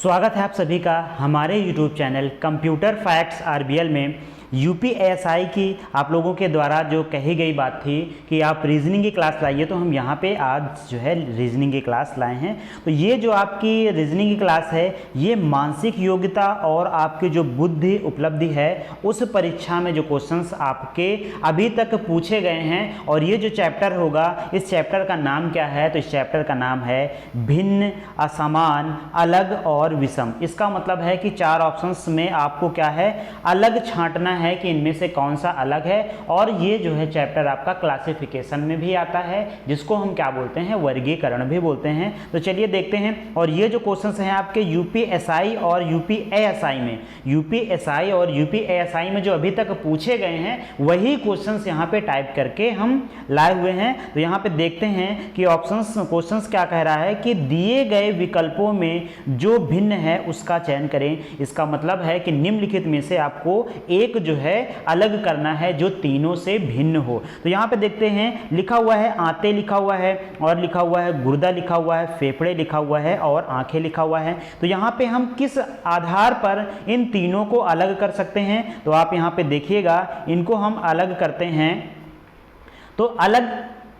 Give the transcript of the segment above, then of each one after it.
स्वागत है आप सभी का हमारे YouTube channel computer facts RBL में। यूपीएसआई की आप लोगों के द्वारा जो कही गई बात थी कि आप रीजनिंग की क्लास लाइए, तो हम यहाँ पे आज जो है रीजनिंग की क्लास लाए हैं। तो ये जो आपकी रीजनिंग की क्लास है ये मानसिक योग्यता और आपकी जो बुद्धि उपलब्धि है उस परीक्षा में जो क्वेश्चंस आपके अभी तक पूछे गए हैं। और ये जो चैप्टर होगा, इस चैप्टर का नाम क्या है? तो इस चैप्टर का नाम है भिन्न, असमान, अलग और विषम। इसका मतलब है कि चार ऑप्शंस में आपको क्या है, अलग छांटना है कि इनमें से कौन सा अलग है। और ये जो है चैप्टर आपका क्लासिफिकेशन में भी आता है, जिसको हम क्या बोलते हैं, वर्गीकरण भी बोलते हैं। तो चलिए देखते हैं। और ये जो क्वेश्चंस हैं आपके यूपीएसआई और यूपीएएसआई में, यूपीएसआई और यूपीएएसआई में जो अभी तक पूछे गए हैं वही क्वेश्चंस यहाँ पे टाइप करके हम लाए हुए हैं। तो यहाँ पे देखते हैं कि क्वेश्चंस क्या कह रहा है कि दिए गए विकल्पों में जो भिन्न है उसका चयन करें। इसका मतलब है कि निम्नलिखित में से आपको एक जो है अलग करना है जो तीनों से भिन्न हो। तो यहाँ पे देखते हैं, लिखा हुआ है आंतें, लिखा हुआ है और लिखा हुआ है गुर्दा, लिखा हुआ है फेफड़े, लिखा हुआ है और आंखें लिखा हुआ है। तो यहाँ पे हम किस आधार पर इन तीनों को अलग कर सकते हैं? तो आप यहाँ पे देखिएगा, इनको हम अलग करते हैं। तो अलग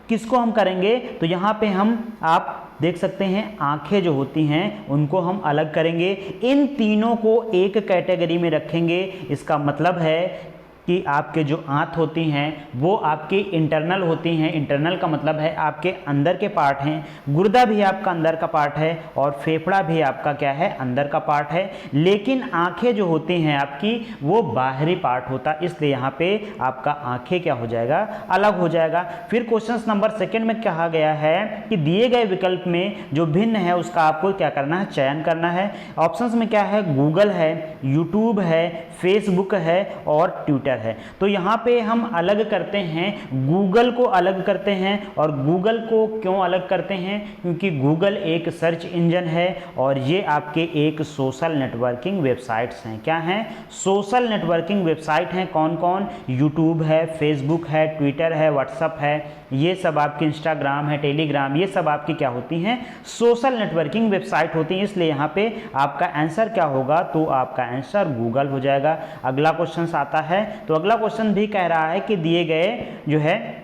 किसको हम करेंगे? तो यहाँ पे हम आप देख सकते हैं आंखें जो होती हैं उनको हम अलग करेंगे, इन तीनों को एक कैटेगरी में रखेंगे। इसका मतलब है कि आपके जो आंत होती हैं वो आपकी इंटरनल होती हैं। इंटरनल का मतलब है आपके अंदर के पार्ट हैं। गुर्दा भी आपका अंदर का पार्ट है और फेफड़ा भी आपका क्या है, अंदर का पार्ट है। लेकिन आंखें जो होती हैं आपकी वो बाहरी पार्ट होता, इसलिए यहाँ पे आपका आंखें क्या हो जाएगा, अलग हो जाएगा। फिर क्वेश्चन नंबर सेकेंड में कहा गया है कि दिए गए विकल्प में जो भिन्न है उसका आपको क्या करना है, चयन करना है। ऑप्शंस में क्या है, गूगल है, यूट्यूब है, फेसबुक है और ट्विटर है। तो यहाँ पे हम अलग करते हैं, गूगल को अलग करते हैं। और गूगल को क्यों अलग करते हैं? क्योंकि गूगल एक सर्च इंजन है और ये आपके एक सोशल नेटवर्किंग वेबसाइट्स हैं। क्या हैं? सोशल नेटवर्किंग वेबसाइट हैं। कौन कौन? यूट्यूब है, फेसबुक है, ट्विटर है, व्हाट्सएप है, ये सब आपके इंस्टाग्राम है, टेलीग्राम, ये सब आपकी क्या होती हैं, सोशल नेटवर्किंग वेबसाइट होती हैं। इसलिए यहाँ पे आपका आंसर क्या होगा? तो आपका आंसर गूगल हो जाएगा। अगला क्वेश्चन आता है, तो अगला क्वेश्चन भी कह रहा है कि दिए गए जो है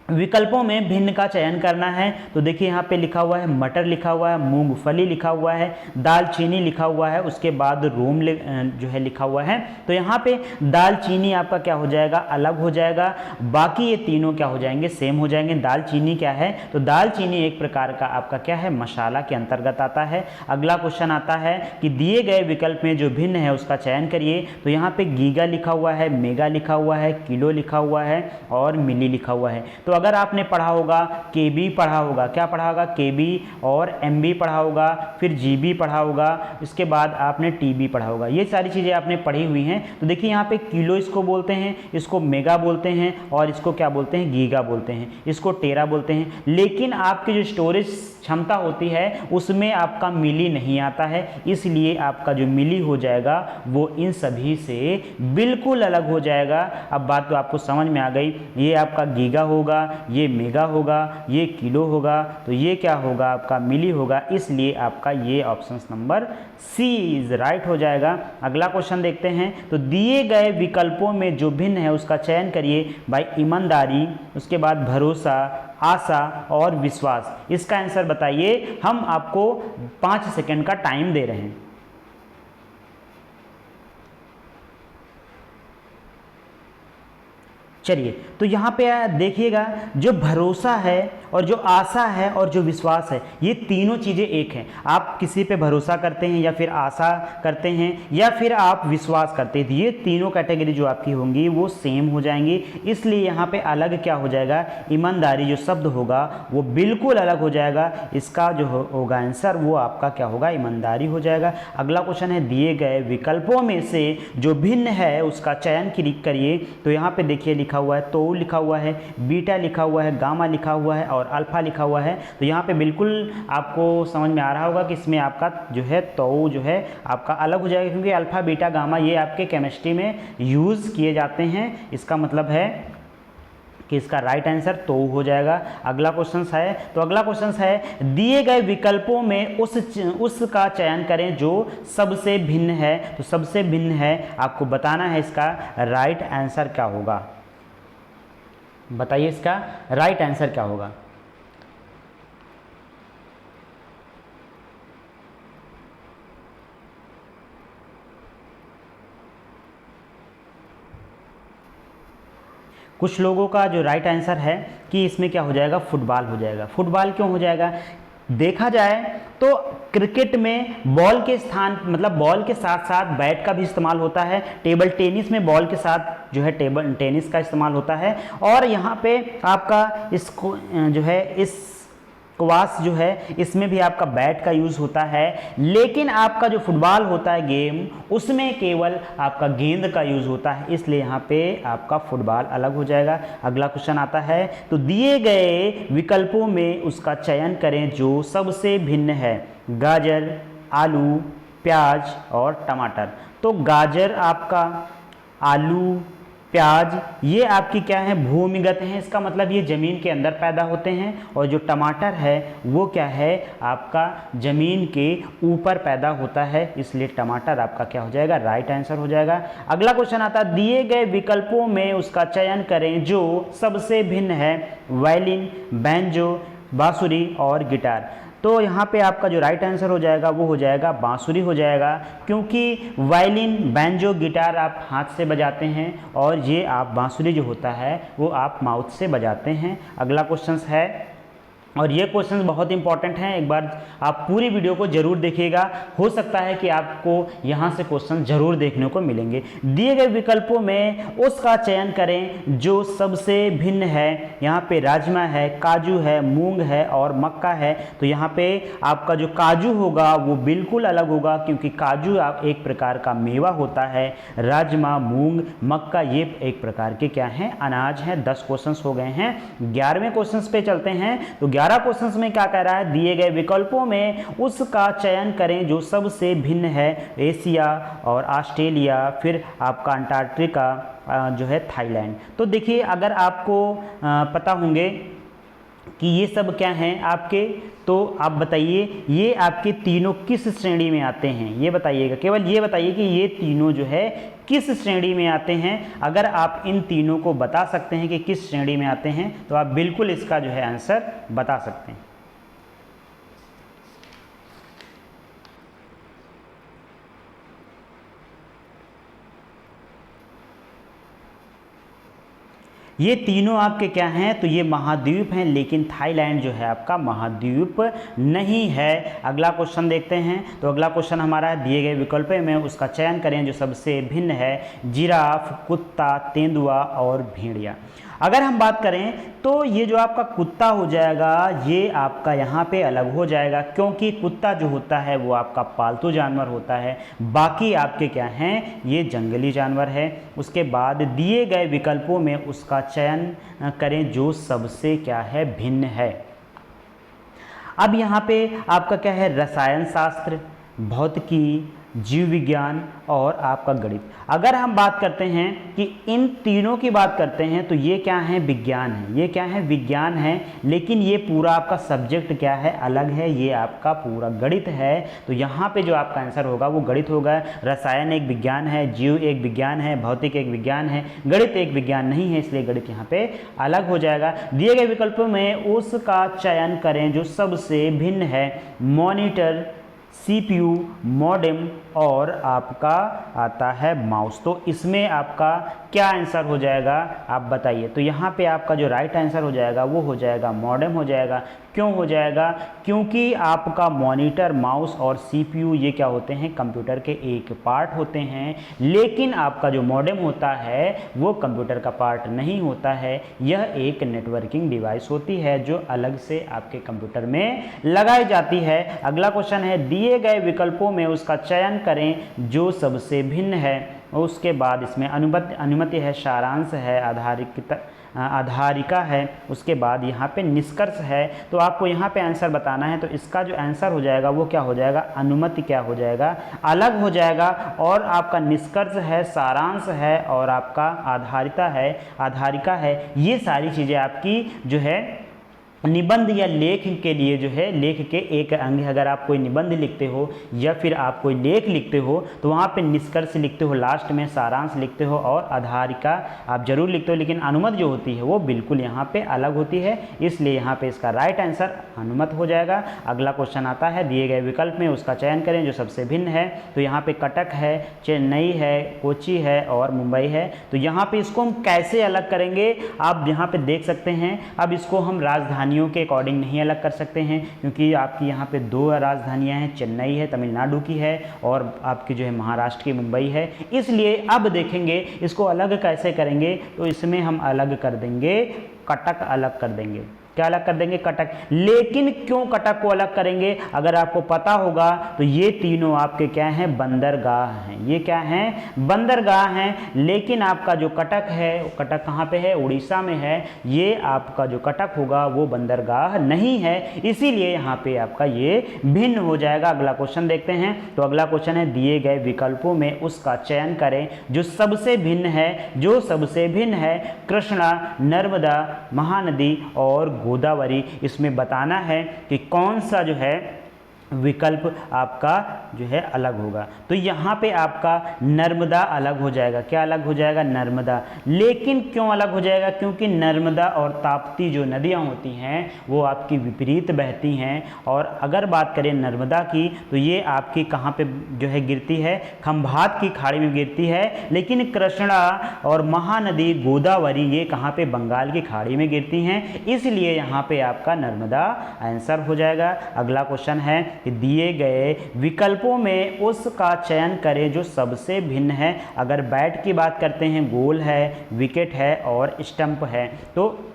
विकल्पों में भिन्न का चयन करना है। तो देखिए यहाँ पे लिखा हुआ है मटर, लिखा हुआ है मूंगफली, लिखा हुआ है दालचीनी, लिखा हुआ है, उसके बाद रोम जो है लिखा हुआ है। तो यहाँ पे दालचीनी आपका क्या हो जाएगा, अलग हो जाएगा। बाकी ये तीनों क्या हो जाएंगे, सेम हो जाएंगे। दालचीनी क्या है? तो दालचीनी एक प्रकार का आपका क्या है, मसाला के अंतर्गत आता है। अगला क्वेश्चन आता है कि दिए गए विकल्प में जो भिन्न है उसका चयन करिए। तो यहाँ पे गीगा लिखा हुआ है, मेगा लिखा हुआ है, किलो लिखा हुआ है और मिली लिखा हुआ है। तो अगर आपने पढ़ा होगा, केबी पढ़ा होगा, क्या पढ़ा होगा, केबी और एमबी पढ़ा होगा, फिर जीबी पढ़ा होगा, इसके बाद आपने टीबी पढ़ा होगा, ये सारी चीज़ें आपने पढ़ी हुई हैं। तो देखिए यहाँ पे किलो इसको बोलते हैं, इसको मेगा बोलते हैं और इसको क्या बोलते हैं, गीगा बोलते हैं, इसको टेरा बोलते हैं। लेकिन आपकी जो स्टोरेज क्षमता होती है उसमें आपका मिली नहीं आता है, इसलिए आपका जो मिली हो जाएगा वो इन सभी से बिल्कुल अलग हो जाएगा। अब बात तो आपको समझ में आ गई, ये आपका गीगा होगा, ये मेगा होगा, ये किलो होगा, तो ये क्या होगा, आपका मिली होगा। इसलिए आपका ये option number C is right हो जाएगा। अगला क्वेश्चन देखते हैं, तो दिए गए विकल्पों में जो भिन्न है उसका चयन करिए। भाई ईमानदारी, उसके बाद भरोसा, आशा और विश्वास। इसका आंसर बताइए। हम आपको 5 सेकंड का टाइम दे रहे हैं। चलिए, तो यहाँ पे देखिएगा, जो भरोसा है और जो आशा है और जो विश्वास है, ये तीनों चीज़ें एक हैं। आप किसी पे भरोसा करते हैं या फिर आशा करते हैं या फिर आप विश्वास करते हैं, ये तीनों कैटेगरी जो आपकी होंगी वो सेम हो जाएंगी। इसलिए यहाँ पे अलग क्या हो जाएगा, ईमानदारी जो शब्द होगा वो बिल्कुल अलग हो जाएगा। इसका जो होगा आंसर वो आपका क्या होगा, ईमानदारी हो जाएगा। अगला क्वेश्चन है, दिए गए विकल्पों में से जो भिन्न है उसका चयन क्लिक करिए। तो यहाँ पे देखिए लिखा हुआ है तो लिखा हुआ है, बीटा लिखा हुआ है, गामा लिखा हुआ है और अल्फा लिखा हुआ है। तो यहाँ पे बिल्कुल आपको समझ में आ रहा होगा कि इसमें आपका जो है तो जो है आपका अलग हो जाएगा, क्योंकि अल्फा बीटा गामा ये आपके केमिस्ट्री में यूज़ किए जाते हैं। इसका मतलब है कि इसका राइट आंसर तो हो जाएगा। अगला क्वेश्चन है, तो अगला क्वेश्चन है दिए गए विकल्पों में उसका चयन करें जो सबसे भिन्न है। तो सबसे भिन्न है आपको बताना है, इसका राइट आंसर क्या होगा, बताइए इसका राइट आंसर क्या होगा। कुछ लोगों का जो राइट आंसर है कि इसमें क्या हो जाएगा, फुटबॉल हो जाएगा। फुटबॉल क्यों हो जाएगा, देखा जाए तो क्रिकेट में बॉल के स्थान मतलब बॉल के साथ साथ बैट का भी इस्तेमाल होता है, टेबल टेनिस में बॉल के साथ जो है टेबल टेनिस का इस्तेमाल होता है, और यहाँ पे आपका इसको जो है इस क्वास जो है इसमें भी आपका बैट का यूज़ होता है, लेकिन आपका जो फुटबॉल होता है गेम उसमें केवल आपका गेंद का यूज़ होता है, इसलिए यहाँ पे आपका फुटबॉल अलग हो जाएगा। अगला क्वेश्चन आता है, तो दिए गए विकल्पों में उसका चयन करें जो सबसे भिन्न है। गाजर, आलू, प्याज और टमाटर। तो गाजर आपका, आलू, प्याज ये आपकी क्या है, भूमिगत हैं, इसका मतलब ये ज़मीन के अंदर पैदा होते हैं, और जो टमाटर है वो क्या है आपका ज़मीन के ऊपर पैदा होता है, इसलिए टमाटर आपका क्या हो जाएगा, राइट आंसर हो जाएगा। अगला क्वेश्चन आता है, दिए गए विकल्पों में उसका चयन करें जो सबसे भिन्न है। वायलिन, बैंजो, बांसुरी और गिटार। तो यहाँ पे आपका जो राइट आंसर हो जाएगा वो हो जाएगा बांसुरी हो जाएगा, क्योंकि वायलिन, बैंजो, गिटार आप हाथ से बजाते हैं और ये आप बांसुरी जो होता है वो आप माउथ से बजाते हैं। अगला क्वेश्चन है, और ये क्वेश्चन बहुत इंपॉर्टेंट हैं, एक बार आप पूरी वीडियो को जरूर देखिएगा, हो सकता है कि आपको यहाँ से क्वेश्चन जरूर देखने को मिलेंगे। दिए गए विकल्पों में उसका चयन करें जो सबसे भिन्न है। यहाँ पे राजमा है, काजू है, मूंग है और मक्का है। तो यहाँ पे आपका जो काजू होगा वो बिल्कुल अलग होगा, क्योंकि काजू आप एक प्रकार का मेवा होता है। राजमा, मूंग, मक्का ये एक प्रकार के क्या हैं, अनाज हैं। 10 क्वेश्चन हो गए हैं। 11वें क्वेश्चन पे चलते हैं। तो 11 क्वेश्चन में क्या कह रहा है, दिए गए विकल्पों में उसका चयन करें जो सबसे भिन्न है। एशिया और ऑस्ट्रेलिया, फिर आपका अंटार्कटिका जो है थाईलैंड। तो देखिए अगर आपको पता होंगे कि ये सब क्या हैं आपके, तो आप बताइए ये आपके तीनों किस श्रेणी में आते हैं, ये बताइएगा। केवल ये बताइए कि ये तीनों जो है किस श्रेणी में आते हैं। अगर आप इन तीनों को बता सकते हैं कि किस श्रेणी में आते हैं तो आप बिल्कुल इसका जो है आंसर बता सकते हैं। ये तीनों आपके क्या हैं, तो ये महाद्वीप हैं, लेकिन थाईलैंड जो है आपका महाद्वीप नहीं है। अगला क्वेश्चन देखते हैं। तो अगला क्वेश्चन हमारा है, दिए गए विकल्प में उसका चयन करें जो सबसे भिन्न है। जिराफ, कुत्ता, तेंदुआ और भेड़िया। अगर हम बात करें तो ये जो आपका कुत्ता हो जाएगा ये आपका यहाँ पे अलग हो जाएगा, क्योंकि कुत्ता जो होता है वो आपका पालतू जानवर होता है, बाकी आपके क्या हैं, ये जंगली जानवर है। उसके बाद दिए गए विकल्पों में उसका चयन करें जो सबसे क्या है, भिन्न है। अब यहाँ पे आपका क्या है, रसायन शास्त्र, भौतिकी, जीव विज्ञान और आपका गणित। अगर हम बात करते हैं कि इन तीनों की बात करते हैं तो ये क्या है, विज्ञान है, ये क्या है, विज्ञान है, लेकिन ये पूरा आपका सब्जेक्ट क्या है, अलग है, ये आपका पूरा गणित है। तो यहाँ पे जो आपका आंसर होगा वो गणित होगा। रसायन एक विज्ञान है, जीव एक विज्ञान है, भौतिक एक विज्ञान है, गणित एक विज्ञान नहीं है, इसलिए गणित यहाँ पे अलग हो जाएगा। दिए गए विकल्पों में उसका चयन करें जो सबसे भिन्न है। मॉनिटर, CPU, मॉडेम और आपका आता है माउस। तो इसमें आपका क्या आंसर हो जाएगा, आप बताइए। तो यहाँ पे आपका जो राइट आंसर हो जाएगा वो हो जाएगा मॉडेम हो जाएगा। क्यों हो जाएगा, क्योंकि आपका मॉनिटर, माउस और CPU ये क्या होते हैं, कंप्यूटर के एक पार्ट होते हैं, लेकिन आपका जो मॉडेम होता है वो कंप्यूटर का पार्ट नहीं होता है। यह एक नेटवर्किंग डिवाइस होती है जो अलग से आपके कंप्यूटर में लगाई जाती है। अगला क्वेश्चन है, दिए गए विकल्पों में उसका चयन करें जो सबसे भिन्न है। उसके बाद इसमें अनुमति है, सारांश है, आधारिका है, उसके बाद यहाँ पे निष्कर्ष है। तो आपको यहाँ पे आंसर बताना है, तो इसका जो आंसर हो जाएगा वो क्या हो जाएगा, अनुमति क्या हो जाएगा, अलग हो जाएगा। और आपका निष्कर्ष है, सारांश है और आपका आधारिका है। ये सारी चीज़ें आपकी जो है निबंध या लेख के लिए जो है लेख के एक अंग है। अगर आप कोई निबंध लिखते हो या फिर आप कोई लेख लिखते हो तो वहाँ पे निष्कर्ष लिखते हो, लास्ट में सारांश लिखते हो और आधारिका आप जरूर लिखते हो, लेकिन अनुमत जो होती है वो बिल्कुल यहाँ पे अलग होती है, इसलिए यहाँ पे इसका राइट आंसर अनुमत हो जाएगा। अगला क्वेश्चन आता है, दिए गए विकल्प में उसका चयन करें जो सबसे भिन्न है। तो यहाँ पे कटक है, चेन्नई है, कोची है और मुंबई है। तो यहाँ पे इसको हम कैसे अलग करेंगे आप यहाँ पे देख सकते हैं। अब इसको हम राजधानी के अकॉर्डिंग नहीं अलग कर सकते हैं, क्योंकि आपकी यहाँ पे 2 राजधानियाँ हैं, चेन्नई है तमिलनाडु की है और आपकी जो है महाराष्ट्र की मुंबई है। इसलिए अब देखेंगे इसको अलग कैसे करेंगे। तो इसमें हम अलग कर देंगे, कटक अलग कर देंगे। क्या अलग कर देंगे, कटक। लेकिन क्यों कटक को अलग करेंगे, अगर आपको पता होगा तो ये तीनों आपके क्या हैं, बंदरगाह हैं। ये क्या हैं, बंदरगाह हैं। लेकिन आपका जो कटक है, कटक कहाँ पे है, उड़ीसा में है। ये आपका जो कटक होगा वो बंदरगाह नहीं है, इसीलिए यहाँ पे आपका ये भिन्न हो जाएगा। अगला क्वेश्चन देखते हैं। तो अगला क्वेश्चन है, दिए गए विकल्पों में उसका चयन करें जो सबसे भिन्न है। जो सबसे भिन्न है कृष्णा, नर्मदा, महानदी और गोदावरी। इसमें बताना है कि कौन सा जो है विकल्प आपका जो है अलग होगा। तो यहाँ पे आपका नर्मदा अलग हो जाएगा। क्या अलग हो जाएगा, नर्मदा। लेकिन क्यों अलग हो जाएगा, क्योंकि नर्मदा और ताप्ती जो नदियाँ होती हैं वो आपकी विपरीत बहती हैं। और अगर बात करें नर्मदा की तो ये आपकी कहाँ पे जो है गिरती है, खंभात की खाड़ी में गिरती है। लेकिन कृष्णा और महानदी, गोदावरी ये कहाँ पे, बंगाल की खाड़ी में गिरती हैं, इसलिए यहाँ पे आपका नर्मदा आंसर हो जाएगा। अगला क्वेश्चन है, दिए गए विकल्पों में उसका चयन करें जो सबसे भिन्न है। अगर बैट की बात करते हैं, गोल है, विकेट है और स्टंप है। तो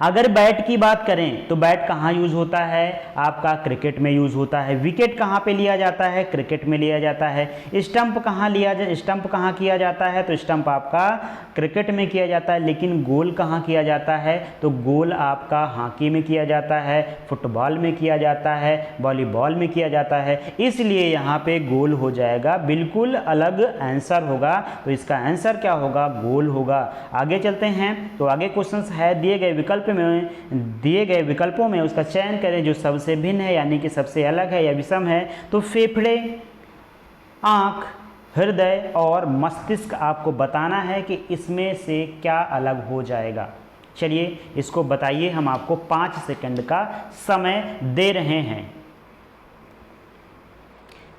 अगर बैट की बात करें तो बैट कहाँ यूज़ होता है, आपका क्रिकेट में यूज़ होता है। विकेट कहाँ पे लिया जाता है, क्रिकेट में लिया जाता है। स्टंप कहाँ किया जाता है, तो स्टंप आपका क्रिकेट में किया जाता है। लेकिन गोल कहाँ किया जाता है, तो गोल आपका हॉकी में किया जाता है, फुटबॉल में किया जाता है, वॉलीबॉल में किया जाता है। इसलिए यहाँ पे गोल हो जाएगा, बिल्कुल अलग आंसर होगा। तो इसका आंसर क्या होगा, गोल होगा। आगे चलते हैं। तो आगे क्वेश्चन है, दिए गए विकल्पों में उसका चयन करें जो सबसे भिन्न है, यानी कि सबसे अलग है या विषम है। तो फेफड़े, आँख, हृदय और मस्तिष्क आपको बताना है कि इसमें से क्या अलग हो जाएगा। चलिए इसको बताइए, हम आपको 5 सेकंड का समय दे रहे हैं।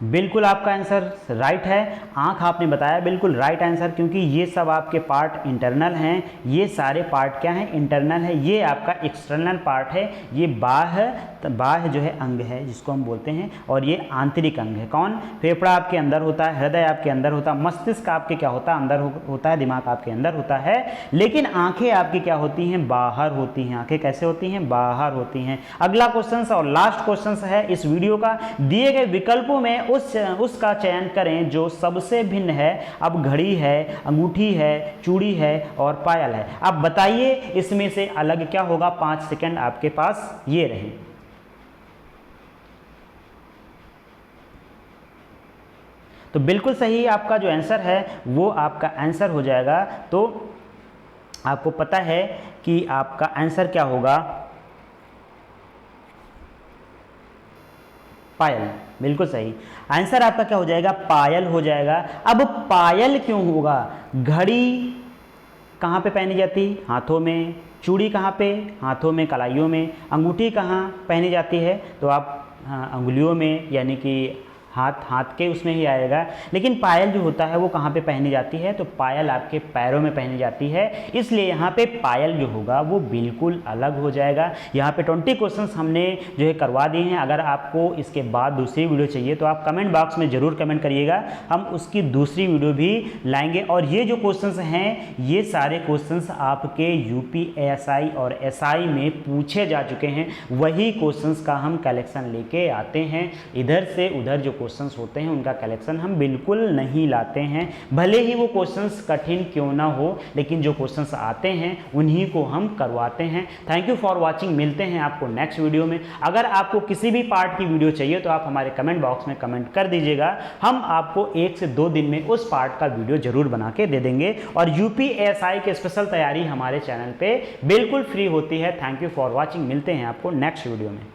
बिल्कुल आपका आंसर राइट है। आँख आपने बताया, बिल्कुल राइट आंसर, क्योंकि ये सब आपके पार्ट इंटरनल हैं। ये सारे पार्ट क्या हैं, इंटरनल है। ये आपका एक्सटर्नल पार्ट है। ये बाह्य जो है अंग है जिसको हम बोलते हैं, और ये आंतरिक अंग है। कौन, फेफड़ा आपके अंदर होता है, हृदय आपके अंदर होता है, मस्तिष्क आपके क्या होता है, अंदर होता है, दिमाग आपके अंदर होता है। लेकिन आंखें आपकी क्या होती हैं, बाहर होती हैं। आंखें कैसे होती हैं, बाहर होती हैं। अगला क्वेश्चन और लास्ट क्वेश्चन है इस वीडियो का, दिए गए विकल्पों में उसका चयन करें जो सबसे भिन्न है। अब घड़ी है, अंगूठी है, चूड़ी है और पायल है। अब बताइए इसमें से अलग क्या होगा। 5 सेकंड आपके पास ये रहे। तो बिल्कुल सही आपका जो आंसर है वो आपका आंसर हो जाएगा। तो आपको पता है कि आपका आंसर क्या होगा, पायल। बिल्कुल सही आंसर आपका क्या हो जाएगा, पायल हो जाएगा। अब पायल क्यों होगा, घड़ी कहाँ पे पहनी जाती, हाथों में। चूड़ी कहाँ पे, हाथों में, कलाइयों में। अंगूठी कहाँ पहनी जाती है, तो आप अंगुलियों में, यानी कि हाथ के उसमें ही आएगा। लेकिन पायल जो होता है वो कहाँ पे पहनी जाती है, तो पायल आपके पैरों में पहनी जाती है। इसलिए यहाँ पे पायल जो होगा वो बिल्कुल अलग हो जाएगा। यहाँ पे 20 क्वेश्चंस हमने जो है करवा दिए हैं। अगर आपको इसके बाद दूसरी वीडियो चाहिए तो आप कमेंट बॉक्स में ज़रूर कमेंट करिएगा, हम उसकी दूसरी वीडियो भी लाएंगे। और ये जो क्वेश्चंस हैं ये सारे क्वेश्चंस आपके UPSI और SI में पूछे जा चुके हैं। वही क्वेश्चंस का हम कलेक्शन लेके आते हैं। इधर से उधर जो क्वेश्चंस होते हैं उनका कलेक्शन हम बिल्कुल नहीं लाते हैं, भले ही वो क्वेश्चंस कठिन क्यों ना हो, लेकिन जो क्वेश्चंस आते हैं उन्हीं को हम करवाते हैं। थैंक यू फॉर वॉचिंग, मिलते हैं आपको नेक्स्ट वीडियो में। अगर आपको किसी भी पार्ट की वीडियो चाहिए तो आप हमारे कमेंट बॉक्स में कमेंट कर दीजिएगा, हम आपको 1 से 2 दिन में उस पार्ट का वीडियो जरूर बना के दे देंगे। और यूपीएसआई के स्पेशल तैयारी हमारे चैनल पे बिल्कुल फ्री होती है। थैंक यू फॉर वॉचिंग, मिलते हैं आपको नेक्स्ट वीडियो में।